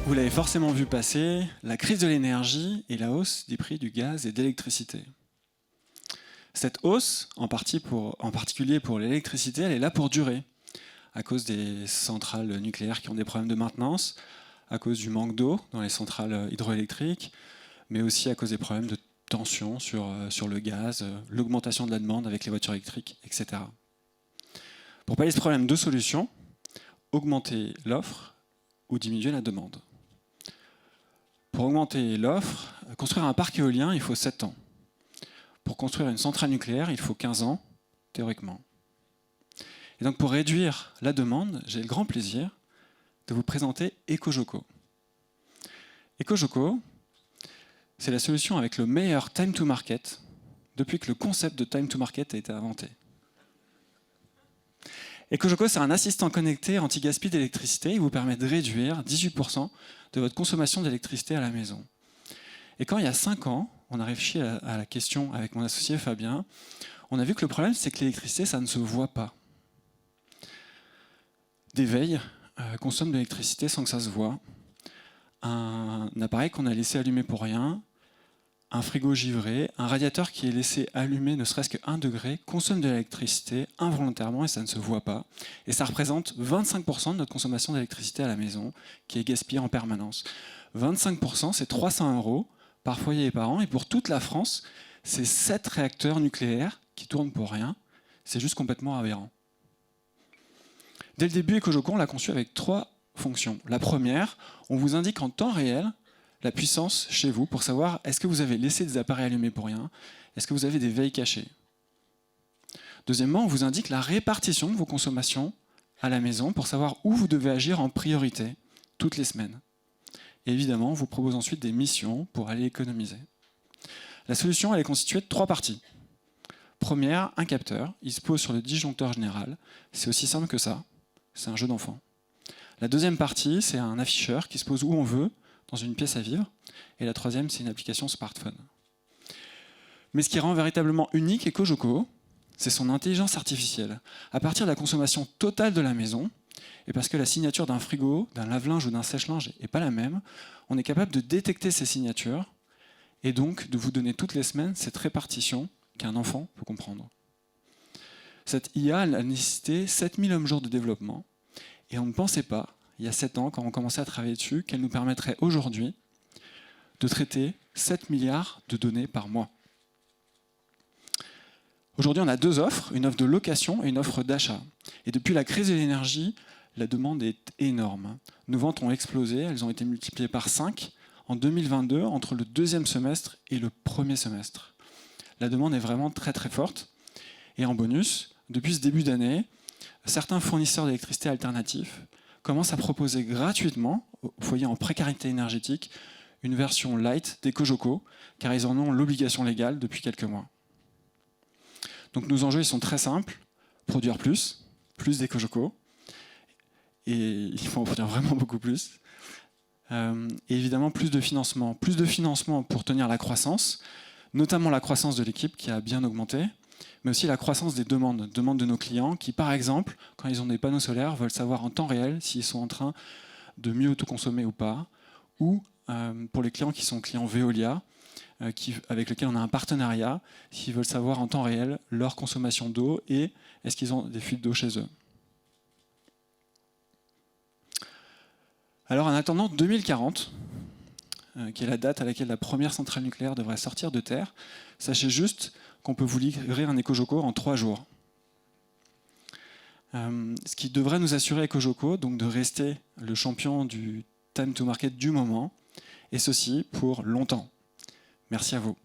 Vous l'avez forcément vu passer, la crise de l'énergie et la hausse des prix du gaz et d'électricité. Cette hausse, en particulier pour l'électricité, elle est là pour durer, à cause des centrales nucléaires qui ont des problèmes de maintenance, à cause du manque d'eau dans les centrales hydroélectriques, mais aussi à cause des problèmes de tension sur le gaz, l'augmentation de la demande avec les voitures électriques, etc. Pour pallier ce problème, deux solutions: augmenter l'offre ou diminuer la demande. Pour augmenter l'offre, construire un parc éolien, il faut 7 ans. Pour construire une centrale nucléaire, il faut 15 ans, théoriquement. Et donc pour réduire la demande, j'ai le grand plaisir de vous présenter EcoJoco. EcoJoco, c'est la solution avec le meilleur time to market depuis que le concept de time to market a été inventé. EcoJoco, c'est un assistant connecté anti-gaspi d'électricité. Il vous permet de réduire 18% de votre consommation d'électricité à la maison. Et quand il y a 5 ans, on a réfléchi à la question avec mon associé Fabien, on a vu que le problème, c'est que l'électricité, ça ne se voit pas. Des veilles consomment de l'électricité sans que ça se voit. Un appareil qu'on a laissé allumer pour rien, un frigo givré, un radiateur qui est laissé allumé ne serait-ce que 1 degré, consomme de l'électricité involontairement et ça ne se voit pas. Et ça représente 25% de notre consommation d'électricité à la maison qui est gaspillée en permanence. 25%, c'est 300 € par foyer et par an. Et pour toute la France, c'est 7 réacteurs nucléaires qui tournent pour rien. C'est juste complètement aberrant. Dès le début, EcoJoco, on l'a conçu avec 3 fonctions. La première, on vous indique en temps réel la puissance chez vous pour savoir est-ce que vous avez laissé des appareils allumés pour rien, est-ce que vous avez des veilles cachées. Deuxièmement, on vous indique la répartition de vos consommations à la maison pour savoir où vous devez agir en priorité toutes les semaines. Et évidemment, on vous propose ensuite des missions pour aller économiser. La solution, elle est constituée de 3 parties. Première, un capteur, il se pose sur le disjoncteur général, c'est aussi simple que ça, c'est un jeu d'enfant. La deuxième partie, c'est un afficheur qui se pose où on veut, dans une pièce à vivre. Et la troisième, c'est une application smartphone. Mais ce qui rend véritablement unique EcoJoco, c'est son intelligence artificielle. À partir de la consommation totale de la maison, et parce que la signature d'un frigo, d'un lave-linge ou d'un sèche-linge n'est pas la même, on est capable de détecter ces signatures et donc de vous donner toutes les semaines cette répartition qu'un enfant peut comprendre. Cette IA a nécessité 7000 hommes-jours de développement et on ne pensait pas, il y a 7 ans, quand on commençait à travailler dessus, qu'elle nous permettrait aujourd'hui de traiter 7 milliards de données par mois. Aujourd'hui, on a 2 offres, une offre de location et une offre d'achat. Et depuis la crise de l'énergie, la demande est énorme. Nos ventes ont explosé, elles ont été multipliées par 5 en 2022, entre le 2e semestre et le 1er semestre. La demande est vraiment très très forte. Et en bonus, depuis ce début d'année, certains fournisseurs d'électricité alternatifs commencent à proposer gratuitement aux foyers en précarité énergétique une version light d'EcoJoco, car ils en ont l'obligation légale depuis quelques mois. Donc nos enjeux ils sont très simples: produire plus d'EcoJoco, et il faut en produire vraiment beaucoup plus. Et évidemment plus de financement pour tenir la croissance, notamment la croissance de l'équipe qui a bien augmenté, mais aussi la croissance des demandes de nos clients qui, par exemple, quand ils ont des panneaux solaires, veulent savoir en temps réel s'ils sont en train de mieux autoconsommer ou pas, ou pour les clients qui sont clients Veolia, avec lesquels on a un partenariat, s'ils veulent savoir en temps réel leur consommation d'eau et est-ce qu'ils ont des fuites d'eau chez eux. Alors en attendant 2040, qui est la date à laquelle la première centrale nucléaire devrait sortir de terre, sachez juste qu'on peut vous livrer un EcoJoco en 3 jours. Ce qui devrait nous assurer EcoJoco, donc de rester le champion du time to market du moment, et ceci pour longtemps. Merci à vous.